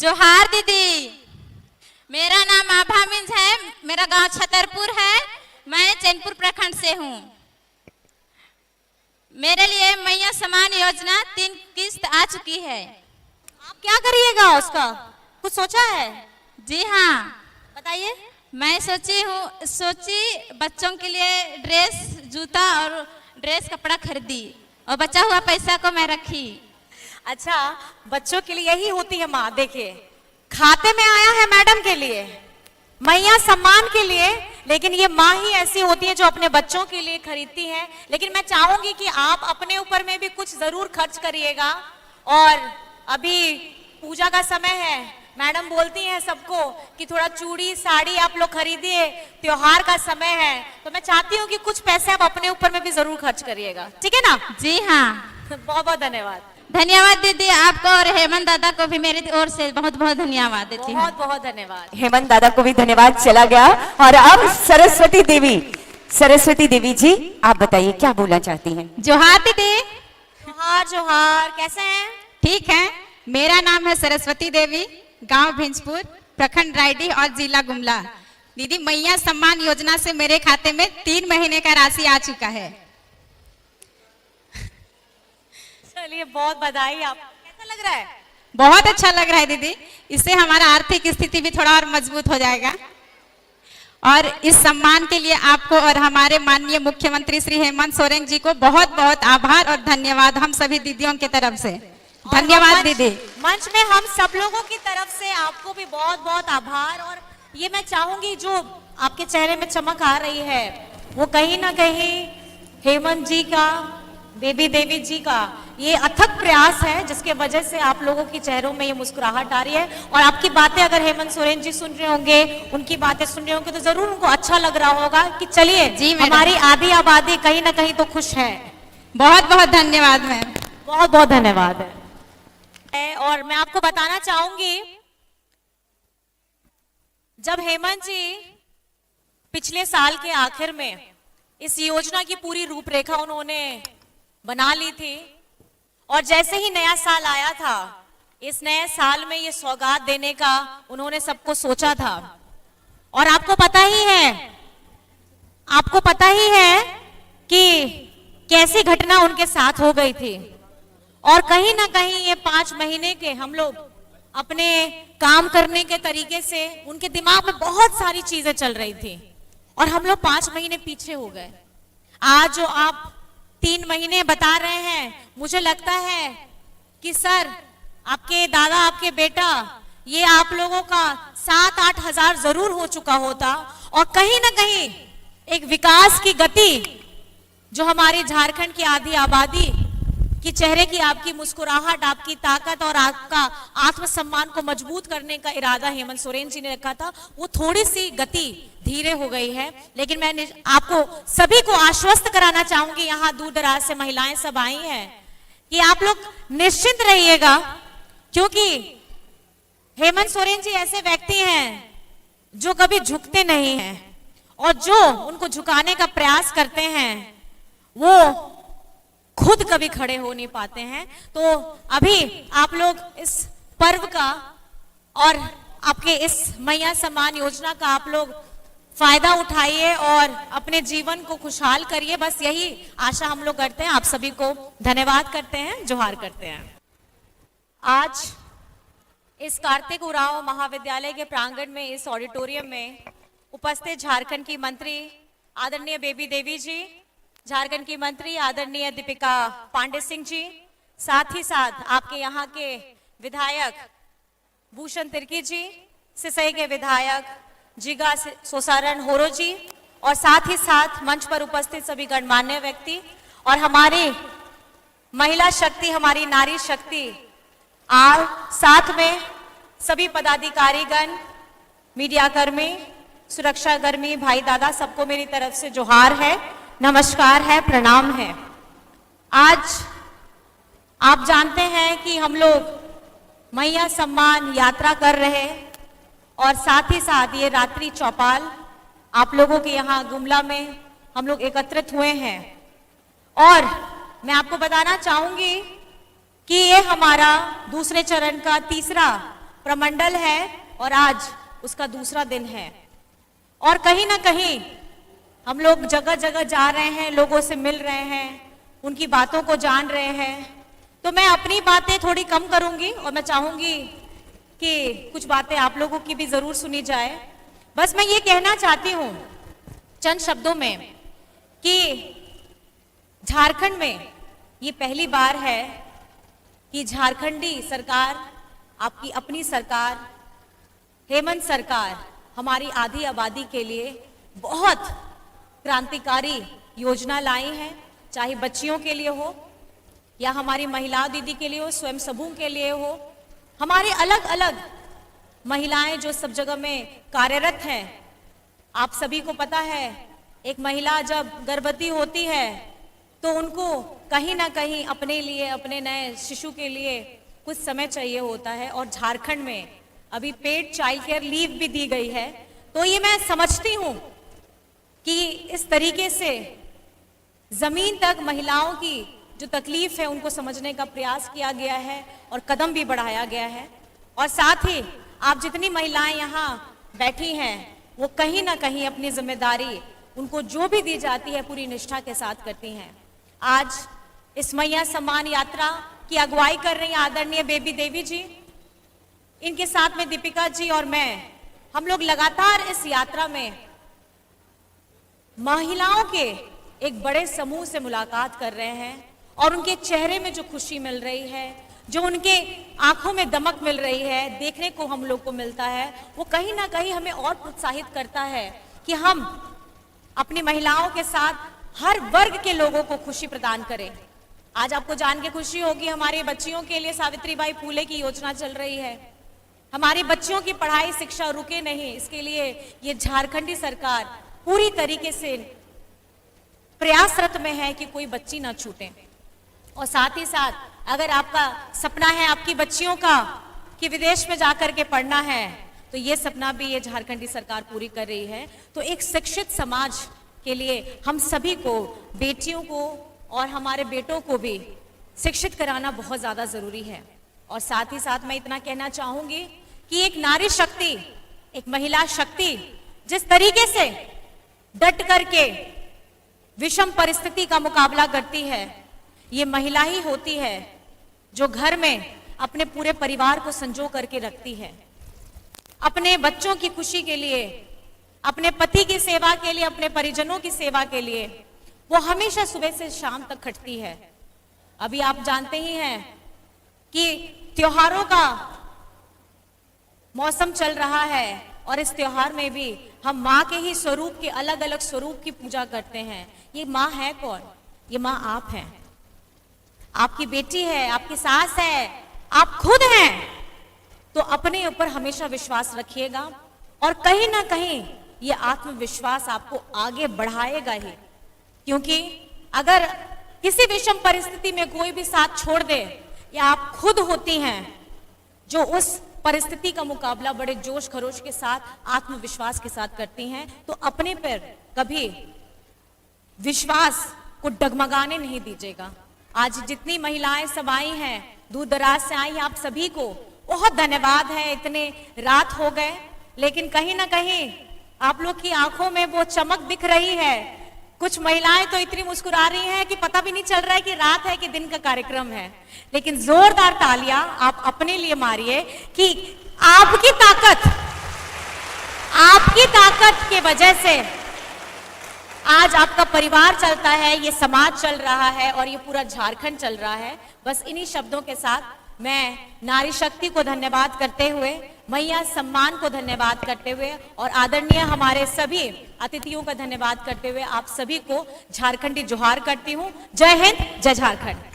जोहार दीदी, मेरा नाम आभा मिंज है, मेरा गांव छतरपुर है, मैं चैनपुर प्रखंड से हूँ। मेरे लिए मैया सम्मान योजना 3 किस्त आ चुकी है। आप क्या करिएगा उसका, कुछ सोचा है? जी हाँ, बताइए। मैं सोची बच्चों के लिए ड्रेस, जूता और ड्रेस कपड़ा खरीदी और बचा हुआ पैसा को मैं रखी। अच्छा, बच्चों के लिए यही होती है माँ। देखिए, खाते में आया है मैडम के लिए, मैया सम्मान के लिए, लेकिन ये माँ ही ऐसी होती है जो अपने बच्चों के लिए खरीदती है। लेकिन मैं चाहूंगी कि आप अपने ऊपर में भी कुछ जरूर खर्च करिएगा। और अभी पूजा का समय है, मैडम बोलती हैं सबको कि थोड़ा चूड़ी साड़ी आप लोग खरीदिए, त्योहार का समय है, तो मैं चाहती हूँ कि कुछ पैसे आप अपने ऊपर में भी जरूर खर्च करिएगा, ठीक है ना? जी हाँ। बहुत बहुत धन्यवाद। धन्यवाद दीदी, आपको और हेमंत दादा को भी मेरी ओर से बहुत बहुत धन्यवाद देती हूँ। बहुत बहुत धन्यवाद। हेमंत दादा को भी धन्यवाद चला गया। और अब सरस्वती देवी जी, आप बताइए क्या बोलना चाहती हैं? जोहार दीदी। जोहार जोहार, कैसे हैं? ठीक है, मेरा नाम है सरस्वती देवी, गांव भिंजपुर, प्रखंड रायडीह और जिला गुमला। दीदी, मैया सम्मान योजना से मेरे खाते में 3 महीने का राशि आ चुका है। चलिए, बहुत बधाई। आप कैसा लग रहा है? बहुत अच्छा लग रहा है दीदी, इससे हमारा आर्थिक स्थिति भी थोड़ा और मजबूत हो जाएगा। और इस सम्मान के लिए आपको और हमारे माननीय मुख्यमंत्री श्री हेमंत सोरेन जी को बहुत बहुत आभार और धन्यवाद, हम सभी दीदियों की तरफ से। धन्यवाद दीदी। मंच में हम सब लोगों की तरफ से आपको भी बहुत बहुत आभार। और ये मैं चाहूंगी, जो आपके चेहरे में चमक आ रही है वो कहीं ना कहीं हेमंत जी का, बेबी देवी जी का ये अथक प्रयास है, जिसके वजह से आप लोगों के चेहरों में ये मुस्कुराहट आ रही है। और आपकी बातें अगर हेमंत सोरेन जी सुन रहे होंगे, उनकी बातें सुन रहे होंगे, तो जरूर उनको अच्छा लग रहा होगा कि चलिए जी, हमारी आधी आबादी कहीं ना कहीं तो खुश है। बहुत बहुत धन्यवाद मैम। बहुत बहुत धन्यवाद है। और मैं आपको बताना चाहूंगी, जब हेमंत जी पिछले साल के आखिर में इस योजना की पूरी रूपरेखा उन्होंने बना ली थी, और जैसे ही नया साल आया था, इस नए साल में ये सौगात देने का उन्होंने सबको सोचा था। और आपको पता ही है कि कैसी घटना उनके साथ हो गई थी। और कहीं ना कहीं ये 5 महीने के हम लोग अपने काम करने के तरीके से, उनके दिमाग में बहुत सारी चीजें चल रही थी और हम लोग 5 महीने पीछे हो गए। आज जो आप 3 महीने बता रहे हैं, मुझे लगता है कि सर, आपके दादा, आपके बेटा, ये आप लोगों का 7-8 हजार जरूर हो चुका होता। और कहीं ना कहीं एक विकास की गति जो हमारी झारखंड की आधी आबादी कि चेहरे की आपकी मुस्कुराहट, आपकी ताकत और आपका आत्मसम्मान को मजबूत करने का इरादा हेमंत सोरेन जी ने रखा था, वो थोड़ी सी गति धीरे हो गई है। लेकिन मैं आपको सभी को आश्वस्त कराना चाहूंगी, यहाँ दूर दराज से महिलाएं सब आई हैं, कि आप लोग निश्चिंत रहिएगा, क्योंकि हेमंत सोरेन जी ऐसे व्यक्ति हैं जो कभी झुकते नहीं हैं, और जो उनको झुकाने का प्रयास करते हैं वो खुद कभी खड़े हो नहीं पाते हैं। तो अभी आप लोग इस पर्व का और आपके इस मैया सम्मान योजना का आप लोग फायदा उठाइए और अपने जीवन को खुशहाल करिए, बस यही आशा हम लोग करते हैं। आप सभी को धन्यवाद करते हैं, जोहार करते हैं। आज इस कार्तिक उरांव महाविद्यालय के प्रांगण में, इस ऑडिटोरियम में उपस्थित झारखंड की मंत्री आदरणीय बेबी देवी जी, झारखंड की मंत्री आदरणीय दीपिका पांडे सिंह जी, साथ ही साथ आपके यहाँ के विधायक भूषण तिर्की जी, सिसई के विधायक जिगा सोसारण होरो जी, और साथ ही साथ मंच पर उपस्थित सभी गणमान्य व्यक्ति और हमारी महिला शक्ति, हमारी नारी शक्ति, और साथ में सभी पदाधिकारीगण, मीडिया कर्मी, सुरक्षा कर्मी, भाई दादा, सबको मेरी तरफ से जोहार है, नमस्कार है, प्रणाम है। आज आप जानते हैं कि हम लोग मैया सम्मान यात्रा कर रहे, और साथ ही साथ ये रात्रि चौपाल आप लोगों के यहाँ गुमला में हम लोग एकत्रित हुए हैं। और मैं आपको बताना चाहूंगी कि ये हमारा दूसरे चरण का तीसरा प्रमंडल है और आज उसका दूसरा दिन है। और कहीं ना कहीं हम लोग जगह जगह जा रहे हैं, लोगों से मिल रहे हैं, उनकी बातों को जान रहे हैं। तो मैं अपनी बातें थोड़ी कम करूंगी और मैं चाहूंगी कि कुछ बातें आप लोगों की भी जरूर सुनी जाए। बस मैं ये कहना चाहती हूं चंद शब्दों में कि झारखंड में ये पहली बार है कि झारखंडी सरकार, आपकी अपनी सरकार, हेमंत सरकार हमारी आधी आबादी के लिए बहुत क्रांतिकारी योजना लाई है, चाहे बच्चियों के लिए हो या हमारी महिला दीदी के लिए हो, स्वयं समूह के लिए हो, हमारे अलग अलग महिलाएं जो सब जगह में कार्यरत हैं। आप सभी को पता है एक महिला जब गर्भवती होती है तो उनको कहीं ना कहीं अपने लिए, अपने नए शिशु के लिए कुछ समय चाहिए होता है। और झारखंड में अभी पेड चाइल्ड केयर लीव भी दी गई है। तो ये मैं समझती हूँ कि इस तरीके से जमीन तक महिलाओं की जो तकलीफ है उनको समझने का प्रयास किया गया है और कदम भी बढ़ाया गया है। और साथ ही आप जितनी महिलाएं यहाँ बैठी हैं वो कहीं ना कहीं अपनी जिम्मेदारी, उनको जो भी दी जाती है पूरी निष्ठा के साथ करती हैं। आज इस मैया सम्मान यात्रा की अगुवाई कर रही आदरणीय बेबी देवी जी, इनके साथ में दीपिका जी और मैं, हम लोग लगातार इस यात्रा में महिलाओं के एक बड़े समूह से मुलाकात कर रहे हैं और उनके चेहरे में जो खुशी मिल रही है, जो उनके आंखों में दमक मिल रही है, देखने को हम लोग को मिलता है, वो कहीं ना कहीं हमें और प्रोत्साहित करता है कि हम अपनी महिलाओं के साथ हर वर्ग के लोगों को खुशी प्रदान करें। आज आपको जान के खुशी होगी हमारी बच्चियों के लिए सावित्रीबाई फूले की योजना चल रही है। हमारी बच्चियों की पढ़ाई शिक्षा रुके नहीं, इसके लिए ये झारखंडी सरकार पूरी तरीके से प्रयासरत में है कि कोई बच्ची ना छूटे। और साथ ही साथ अगर आपका सपना है आपकी बच्चियों का कि विदेश में जाकर के पढ़ना है, तो ये सपना भी ये झारखंडी सरकार पूरी कर रही है। तो एक शिक्षित समाज के लिए हम सभी को, बेटियों को और हमारे बेटों को भी शिक्षित कराना बहुत ज्यादा जरूरी है। और साथ ही साथ मैं इतना कहना चाहूंगी कि एक नारी शक्ति, एक महिला शक्ति जिस तरीके से डट करके विषम परिस्थिति का मुकाबला करती है, ये महिला ही होती है जो घर में अपने पूरे परिवार को संजो करके रखती है। अपने बच्चों की खुशी के लिए, अपने पति की सेवा के लिए, अपने परिजनों की सेवा के लिए वो हमेशा सुबह से शाम तक खटती है। अभी आप जानते ही हैं कि त्योहारों का मौसम चल रहा है और इस त्योहार में भी हम माँ के ही स्वरूप के, अलग अलग स्वरूप की पूजा करते हैं। ये माँ है कौन? ये माँ आप हैं, आपकी बेटी है, आपकी सास है, आप खुद हैं। तो अपने ऊपर हमेशा विश्वास रखिएगा और कहीं ना कहीं ये आत्मविश्वास आपको आगे बढ़ाएगा ही। क्योंकि अगर किसी विषम परिस्थिति में कोई भी साथ छोड़ दे, या आप खुद होती हैं जो उस परिस्थिति का मुकाबला बड़े जोश खरोश के साथ, आत्मविश्वास के साथ करती हैं, तो अपने पर कभी विश्वास को डगमगाने नहीं दीजिएगा। आज जितनी महिलाएं सब आई हैं, दूर दराज से आई हैं, आप सभी को बहुत धन्यवाद है। इतने रात हो गए लेकिन कहीं ना कहीं आप लोग की आंखों में वो चमक दिख रही है। कुछ महिलाएं तो इतनी मुस्कुरा रही हैं कि पता भी नहीं चल रहा है कि रात है कि दिन का कार्यक्रम है। लेकिन जोरदार तालियां आप अपने लिए मारिए कि आपकी ताकत के वजह से आज आपका परिवार चलता है, ये समाज चल रहा है और ये पूरा झारखंड चल रहा है। बस इन्हीं शब्दों के साथ मैं नारी शक्ति को धन्यवाद करते हुए, मैया सम्मान को धन्यवाद करते हुए और आदरणीय हमारे सभी अतिथियों का धन्यवाद करते हुए आप सभी को झारखंडी जोहार करती हूँ। जय हिंद, जय झारखंड।